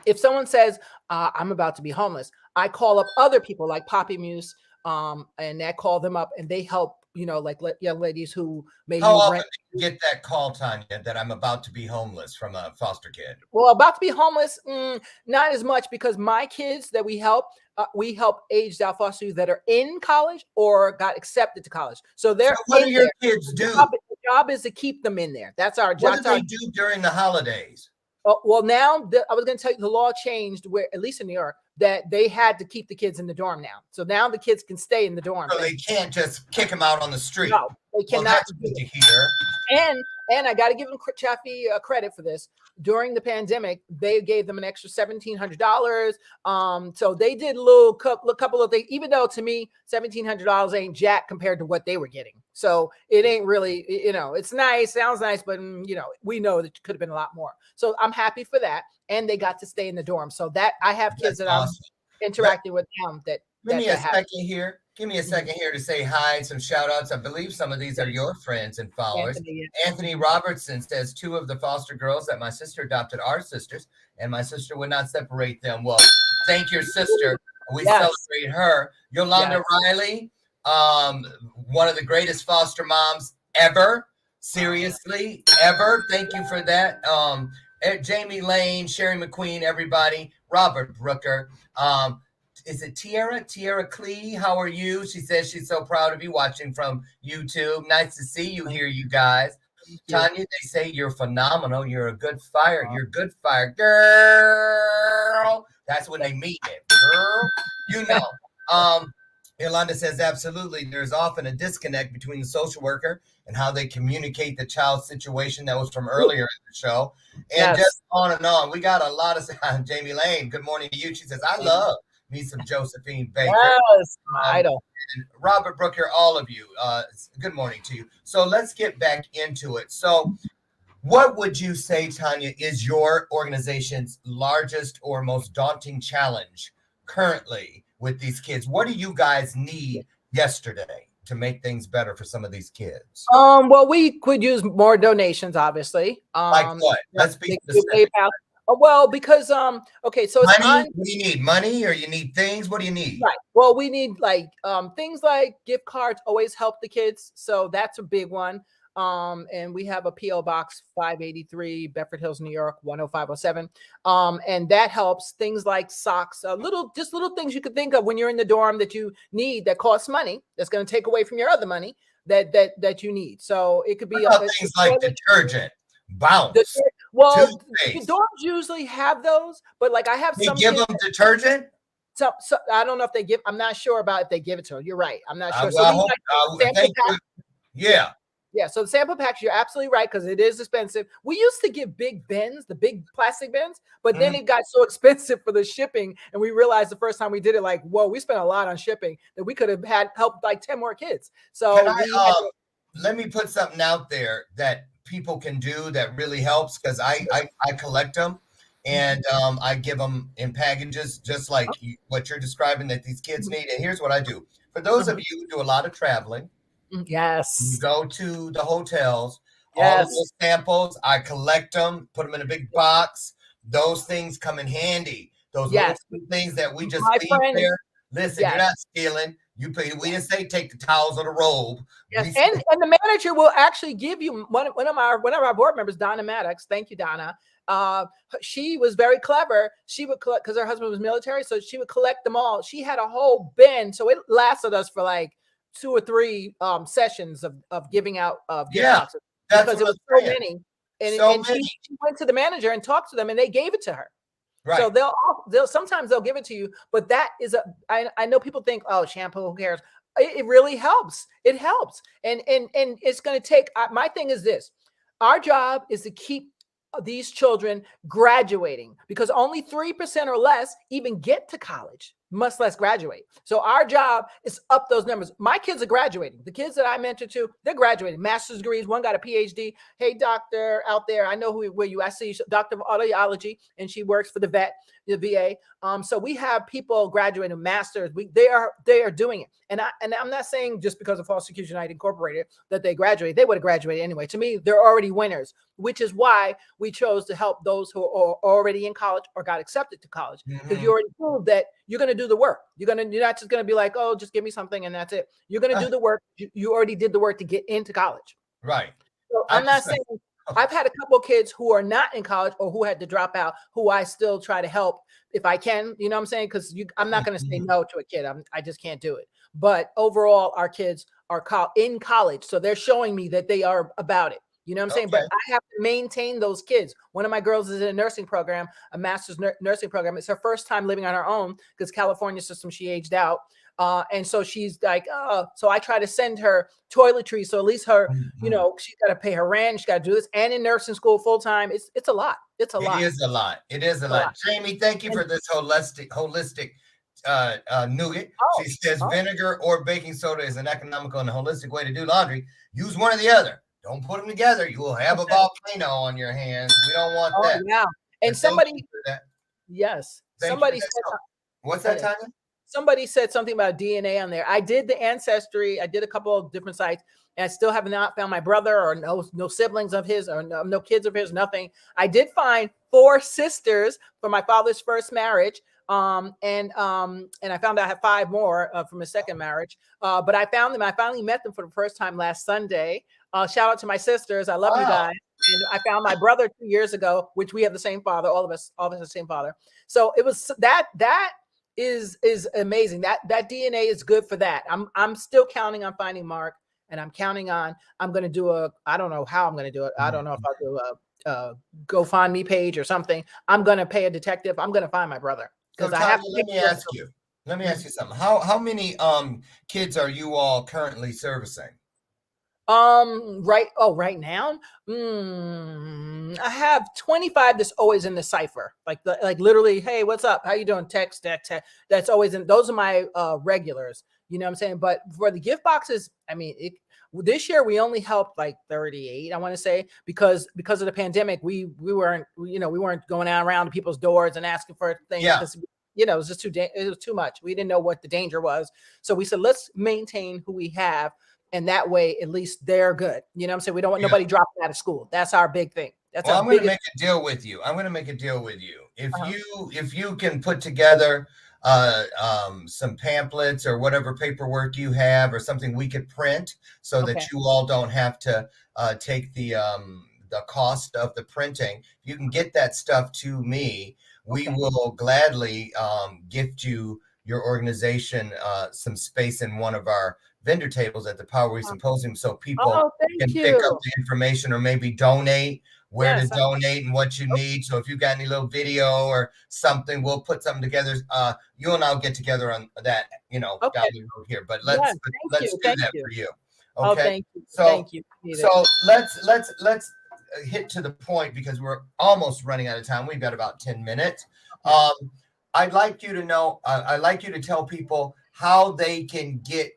if someone says, I'm about to be homeless, I call up other people like Poppy Muse, and I call them up and they help, like young ladies who may How need often rent. do you get that call, Tanya, that I'm about to be homeless from a foster kid? Well, about to be homeless, not as much, because my kids that we help aged out foster youth that are in college or got accepted to college. So they're what do your kids do? The job is to keep them in there. That's our job. What do they do during the holidays? Well, now I was going to tell you, the law changed where, at least in New York, that they had to keep the kids in the dorm now. So now the kids can stay in the dorm. So they can't just kick them out on the street. No, they cannot. Well, that's good to hear. And I got to give them Chaffee credit for this. During the pandemic, they gave them an extra $1,700. So they did a couple of things, even though to me, $1,700 ain't jack compared to what they were getting. So it ain't really, it's nice, sounds nice, but we know that it could have been a lot more. So I'm happy for that. And they got to stay in the dorm. So that I have kids that I'm interacting with now that. Give me a second here. Give me a second here to say hi and some shout outs. I believe some of these are your friends and followers. Anthony Robertson says 2 of the foster girls that my sister adopted are sisters, and my sister would not separate them. Well, thank your sister. We celebrate her. Yolanda Riley, one of the greatest foster moms ever. Seriously, ever. Thank you for that. Jamie Lane, Sherry McQueen, everybody. Robert Brooker. Is it Tiara Clee? How are you? She says she's so proud of you, watching from YouTube. Nice to see you here, you guys. Tanya, they say you're phenomenal. You're a good fire. You're a good fire, girl. That's when they meet it, girl. Yolanda says, absolutely. There's often a disconnect between the social worker and how they communicate the child's situation. That was from earlier in the show. And just on and on. We got a lot of Jamie Lane. Good morning to you. She says, I love me some Josephine Baker. Yes, my idol. Robert Brooker, all of you. Good morning to you. So let's get back into it. So what would you say, Tanya, is your organization's largest or most daunting challenge currently with these kids? What do you guys need yesterday to make things better for some of these kids? Well, we could use more donations, obviously. Like what? Let's be specific. PayPal. Well, because okay, so it's money. What do you need? Money, or you need things? What do you need? Right. Well, we need like things like gift cards always help the kids, so that's a big one. And we have a PO Box 583, Bedford Hills, New York 10507. And that helps. Things like socks, little things you could think of when you're in the dorm that you need that costs money. That's going to take away from your other money that you need. So it could be things like detergent. Bounce. Well, the dorms usually have those, but like I have they some. Give them detergent. So I don't know if they give. I'm not sure about if they give it to them. You're right. I'm not sure. Thank you. Yeah. Yeah, so the sample packs, you're absolutely right, because it is expensive. We used to give big bins, the big plastic bins, but then it got so expensive for the shipping, and we realized the first time we did it, like, whoa, we spent a lot on shipping that we could have had helped like 10 more kids. So let me put something out there that people can do that really helps, because I collect them, and I give them in packages, just like what you're describing that these kids need. And here's what I do. For those of you who do a lot of traveling, yes, you go to the hotels, yes, all of those samples, I collect them, put them in a big box. Those things come in handy. Those little things that we just leave there. Listen, you're not stealing. You pay. We didn't say take the towels or the robe. Yes, and the manager will actually give you one of our board members, Donna Maddox. Thank you, Donna. She was very clever. She would collect, because her husband was military, so she would collect them all. She had a whole bin, so it lasted us for like 2 or 3 sessions of giving out gift boxes, because it was so many. And she went to the manager and talked to them, and they gave it to her. Right. So they'll sometimes they'll give it to you, but that is I know people think, oh, shampoo, who cares? It really helps. It helps, and it's going to take. My thing is this: our job is to keep these children graduating, because only 3% or less even get to college, much less graduate. So our job is up those numbers. My kids are graduating. The kids that I mentored to, they're graduating, master's degrees. One got a PhD. Hey, doctor out there, I know where you. I see Doctor of Audiology, and she works for the VA. So we have people graduating masters. They are doing it. And I'm not saying just because of False Accusation Night Incorporated that they graduate. They would have graduated anyway. To me, they're already winners, which is why we chose to help those who are already in college or got accepted to college, because you already proved that you're going to do the work. You're not just going to be like, oh, just give me something and that's it. You're going to do the work. You already did the work to get into college. Right. So I'm not saying. I've had a couple of kids who are not in college or who had to drop out, who I still try to help if I can. You know what I'm saying? Because I'm not going to say no to a kid. I just can't do it. But overall, our kids are in college, so they're showing me that they are about it. You know what I'm saying? But I have to maintain those kids. One of my girls is in a nursing program, a master's nursing program. It's her first time living on her own, because California system, she aged out. And so she's like, so I try to send her toiletries. So at least her, she's got to pay her rent. She's got to do this. And in nursing school full time, it's a lot. It's a lot. It is a lot. It is a lot. Jamie, thank you for this holistic nougat. She says vinegar or baking soda is an economical and holistic way to do laundry. Use one or the other. Don't put them together. You will have a volcano on your hands. We don't want that. Yeah. And somebody, yes. Somebody said, what's that, Tanya? Somebody said something about DNA on there. I did the ancestry. I did a couple of different sites, and I still have not found my brother or no siblings of his, or no kids of his, nothing. I did find 4 sisters from my father's first marriage. And I found out I have 5 more from his second marriage. But I found them. I finally met them for the first time last Sunday. Shout out to my sisters. I love you guys. And I found my brother 2 years ago, which we have the same father. All of us have the same father. So it was that is amazing. That DNA is good for that. I'm still counting on finding Mark, and I'm counting on. I'm going to do I don't know how I'm going to do it. I don't know if I'll do a GoFundMe page or something. I'm going to pay a detective. I'm going to find my brother. So Tanya, let me ask you something. How many kids are you all currently servicing? Right now, I have 25 that's always in the cipher, like literally, hey, what's up? How you doing? Text. That's always in. Those are my regulars. You know what I'm saying? But for the gift boxes, I mean, this year we only helped like 38, I want to say, because of the pandemic, we weren't going out around to people's doors and asking for things. Yeah. It was just it was too much. We didn't know what the danger was. So we said, let's maintain who we have. And that way, at least they're good. You know what I'm saying? We don't want nobody dropping out of school. That's our big thing. That's I'm going to make a deal with you. If you can put together some pamphlets or whatever paperwork you have, or something we could print, so that you all don't have to take the cost of the printing. If you can get that stuff to me, we will gladly gift your organization some space in one of our vendor tables at the Power Week Symposium, so people can pick up the information, or maybe donate, where to donate and what you need. So if you've got any little video or something, we'll put something together. You and I'll get together on that, down the road here. But let's do that for you. Okay. Oh, thank you. So, thank you. So let's hit to the point because we're almost running out of time. We've got about 10 minutes. I'd like you to know, I'd like you to tell people how they can get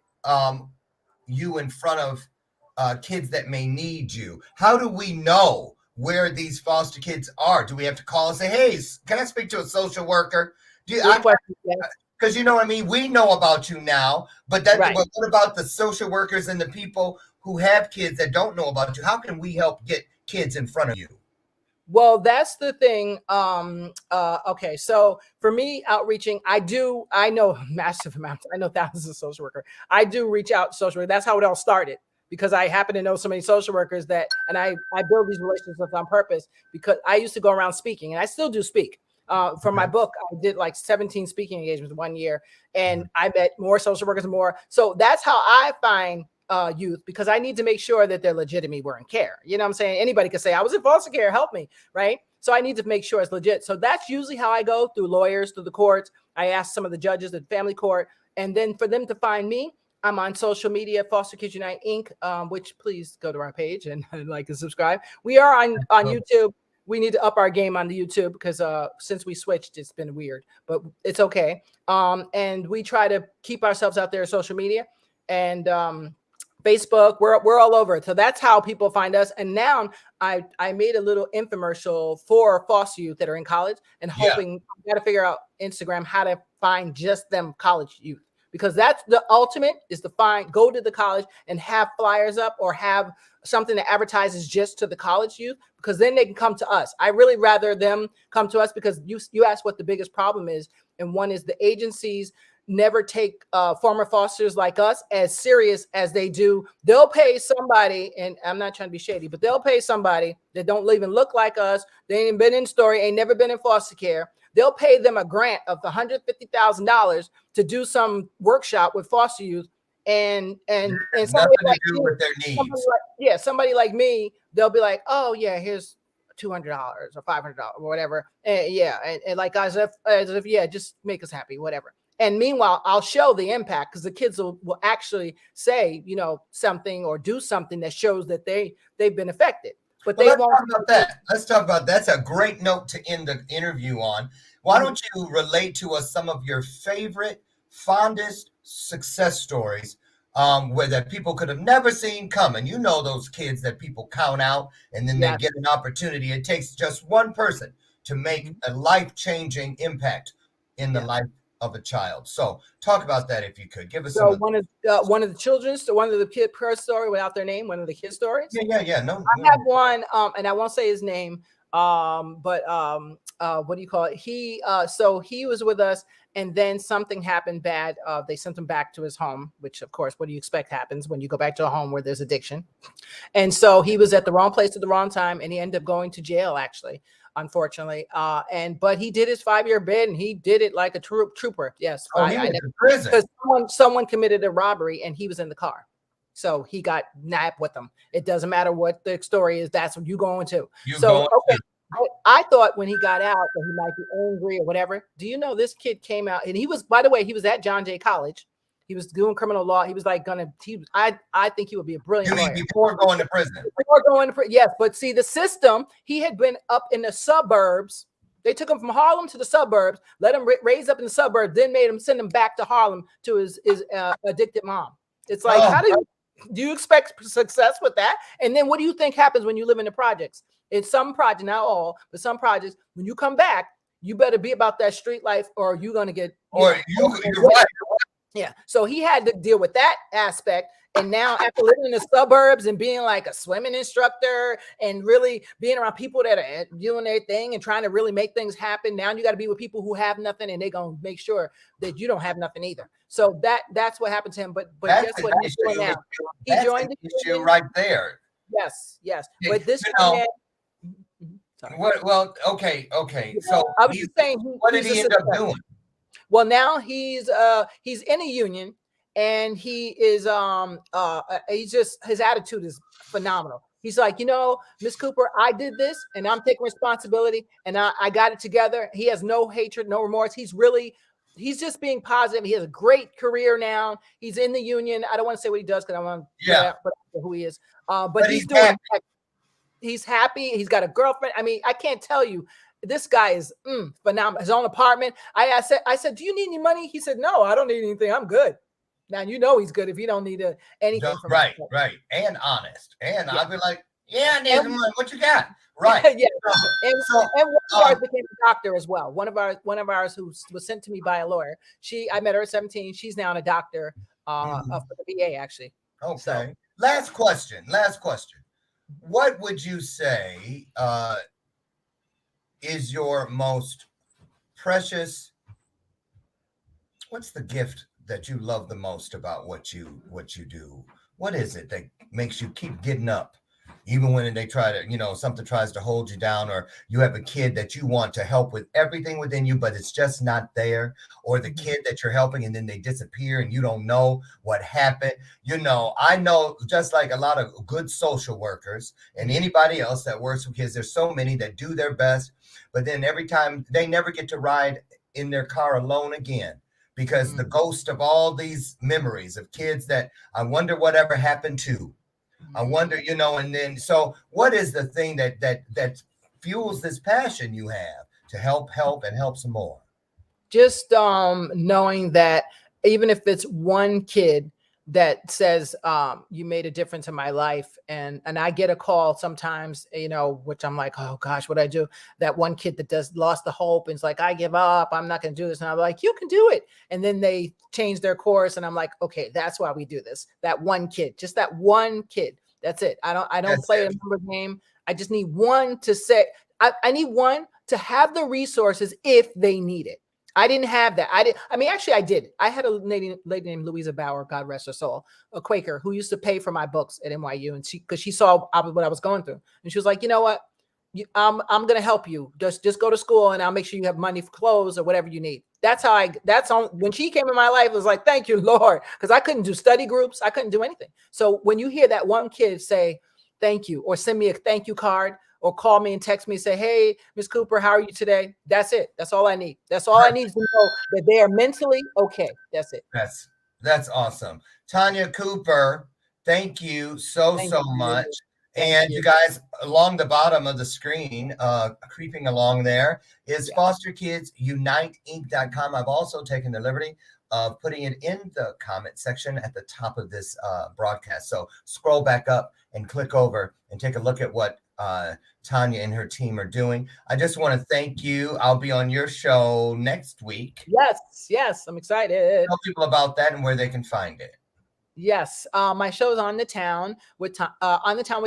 you in front of kids that may need you. How do we know where these foster kids are? Do we have to call and say, hey, can I speak to a social worker? Because you know what I mean? We know about you now, but but what about the social workers and the people who have kids that don't know about you? How can we help get kids in front of you? Well, that's the thing. Okay, so for me, outreaching, I know massive amounts. I know thousands of social workers. I do reach out to social workers. That's how it all started, because I happen to know so many social workers and I build these relationships on purpose, because I used to go around speaking, and I still do speak. For my book, I did like 17 speaking engagements 1 year, and I met more social workers and more. So that's how I find youth, because I need to make sure that they're legitimate, we're in care. You know what I'm saying? Anybody can say, I was in foster care, help me, right? So I need to make sure it's legit. So that's usually how I go, through lawyers, through the courts. I ask some of the judges at family court, and then for them to find me, I'm on social media, Foster Kids Unite Inc., which please go to our page and like and subscribe. We are on YouTube. We need to up our game on the YouTube, because since we switched, it's been weird, but it's okay. And we try to keep ourselves out there on social media, and Facebook, we're all over. So that's how people find us. And now I made a little infomercial for foster youth that are in college, and hoping I got to figure out Instagram how to find just them college youth, because that's the ultimate, is to go to the college and have flyers up, or have something that advertises just to the college youth, because then they can come to us. I really rather them come to us, because you asked what the biggest problem is. And one is the agencies never take former fosters like us as serious as they do. They'll pay somebody, and I'm not trying to be shady, but they'll pay somebody that don't even look like us. They ain't been in story, ain't never been in foster care. They'll pay them a grant of $150,000 to do some workshop with foster youth, and somebody like to do with their needs. Somebody like me, they'll be like, oh yeah, here's $200 or $500 or whatever, and like as if just make us happy, whatever. And meanwhile, I'll show the impact, because the kids will actually say, something, or do something that shows that they've been affected. But let's talk about that. Let's talk about that's a great note to end the interview on. Why don't you relate to us some of your favorite, fondest success stories where that people could have never seen coming? You know, those kids that people count out, and then they get an opportunity. It takes just one person to make a life-changing impact in the life of a child. So talk about that if you could. Give us one of the children's, one of the kid per story without their name, one of the kid stories. Yeah. No, I have one, and I won't say his name, but what do you call it? He was with us, and then something happened bad. They sent him back to his home, which of course, what do you expect happens when you go back to a home where there's addiction? And so he was at the wrong place at the wrong time, and he ended up going to jail, actually, unfortunately. But he did his 5-year bid, and he did it like a trooper. Yes. He was in prison. Because someone committed a robbery, and he was in the car. So he got nabbed with them. It doesn't matter what the story is. That's what you're going to. I thought when he got out that he might be angry or whatever. Do you know this kid came out, and he was, by the way, he was at John Jay College. He was doing criminal law. He was like I think he would be a brilliant lawyer. Before going to prison. Yes. But see, the system, he had been up in the suburbs. They took him from Harlem to the suburbs, let him raise up in the suburbs, then made him send him back to Harlem to his addicted mom. It's like, how do you expect success with that? And then what do you think happens when you live in the projects? In some projects, not all, but some projects, when you come back, you better be about that street life, or you're going to get. You're right. Yeah. So he had to deal with that aspect. And now, after living in the suburbs and being like a swimming instructor and really being around people that are doing their thing and trying to really make things happen, now you got to be with people who have nothing, and they're going to make sure that you don't have nothing either. So that's what happened to him. But guess what he's doing now? He joined the issue right there. Yes. But this man. Well, okay. So I was just saying, what did he end up doing? Well, now he's in a union, and he is he's just, his attitude is phenomenal. He's like, Miss Cooper, I did this, and I'm taking responsibility, and I got it together. He has no hatred, no remorse. He's really he's just being positive. He has a great career now. He's in the union. I don't want to say what he does because I want to put out who he is. But he's doing happy. He's happy. He's got a girlfriend. I mean, I can't tell you. This guy is phenomenal. His own apartment. I said, do you need any money? He said, no, I don't need anything. I'm good. Now, you know he's good if you don't need anything from right, him. right. And honest. And I'll be like, yeah, I need some money. What you got? Right. Yeah. And one of ours became a doctor as well. One of ours who was sent to me by a lawyer. I met her at 17. She's now a doctor for the VA, actually. Okay. So, last question. What would you say is your most precious? What's the gift that you love the most about what you do? What is it that makes you keep getting up, even when they try to, something tries to hold you down, or you have a kid that you want to help with everything within you, but it's just not there, or the kid that you're helping and then they disappear and you don't know what happened. I know, just like a lot of good social workers and anybody else that works with kids, there's so many that do their best, but then every time they never get to ride in their car alone again. Because the ghost of all these memories of kids that I wonder whatever happened to. I wonder, and then, so what is the thing that fuels this passion you have to help and help some more? Just knowing that even if it's one kid that says, you made a difference in my life. And I get a call sometimes, which I'm like, oh gosh, what I do? That one kid that lost the hope and it's like, I give up, I'm not going to do this. And I'm like, you can do it. And then they change their course. And I'm like, okay, that's why we do this. That one kid, just that one kid. That's it. I don't play a number game. I just need one to say, I need one to have the resources if they need it. I didn't have that. Actually, I did. I had a lady named Louisa Bauer, God rest her soul, a Quaker who used to pay for my books at NYU. And because she saw what I was going through. And she was like, you know what? I'm going to help you. Just go to school and I'll make sure you have money for clothes or whatever you need. When she came in my life, it was like, thank you, Lord. Because I couldn't do study groups. I couldn't do anything. So when you hear that one kid say, thank you, or send me a thank you card, or call me and text me and say, hey, Ms. Cooper, how are you today? That's it. That's all I need. That's all I need to know that they are mentally okay. That's it. That's awesome. Tanya Cooper, thank you so much. And you guys, along the bottom of the screen, creeping along there, is fosterkidsuniteinc.com. I've also taken the liberty of putting it in the comment section at the top of this broadcast. So scroll back up and click over and take a look at what Tanya and her team are doing. I just want to thank you. I'll be on your show next week. Yes, I'm excited. Tell people about that and where they can find it. Yes, my show is On the Town with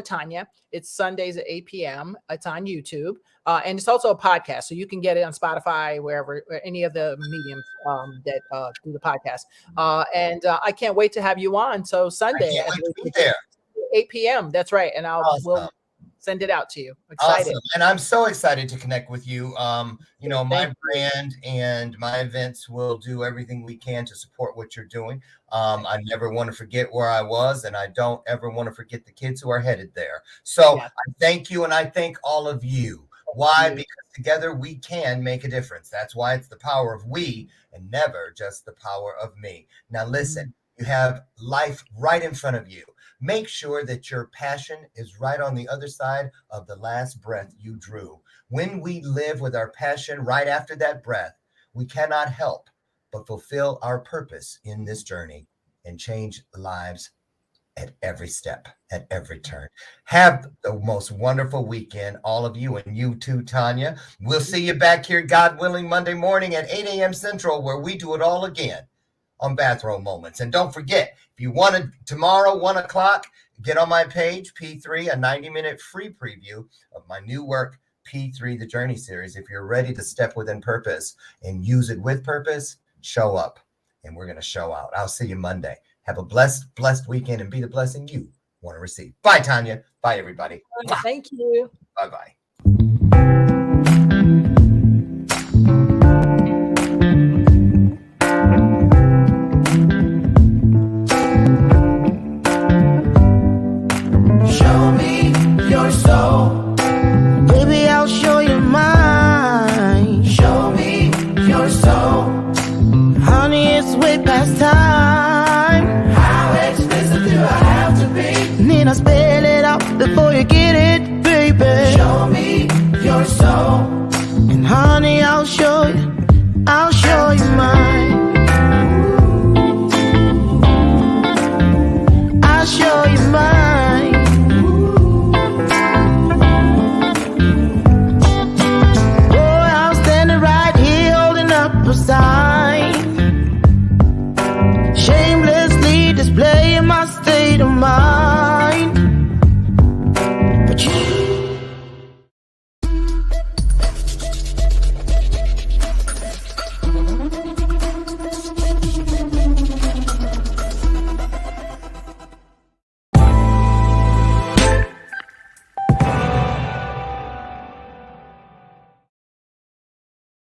Tanya. It's Sundays at 8 p.m. It's on YouTube, and it's also a podcast, so you can get it on Spotify, wherever, any of the mediums that do the podcast. And I can't wait to have you on. So Sunday at 8 p.m. That's right, and we'll send it out to you. Excited. Awesome. And I'm so excited to connect with you. My brand and my events will do everything we can to support what you're doing. I never want to forget where I was, and I don't ever want to forget the kids who are headed there. So I thank you, and I thank all of you. Why? Because together we can make a difference. That's why it's the power of we and never just the power of me. Now listen, you have life right in front of you. Make sure that your passion is right on the other side of the last breath you drew. When we live with our passion right after that breath, we cannot help but fulfill our purpose in this journey and change lives at every step, at every turn. Have the most wonderful weekend, all of you, and you too, Tanya. We'll see you back here, God willing, Monday morning at 8 a.m. Central, where we do it all again on Bathrobe Moments. And don't forget, if you want to, tomorrow, 1 o'clock, get on my page, P3, a 90-minute free preview of my new work, P3, the Journey Series. If you're ready to step within purpose and use it with purpose, show up, and we're going to show out. I'll see you Monday. Have a blessed weekend and be the blessing you want to receive. Bye, Tanya. Bye, everybody. Thank you. Bye-bye.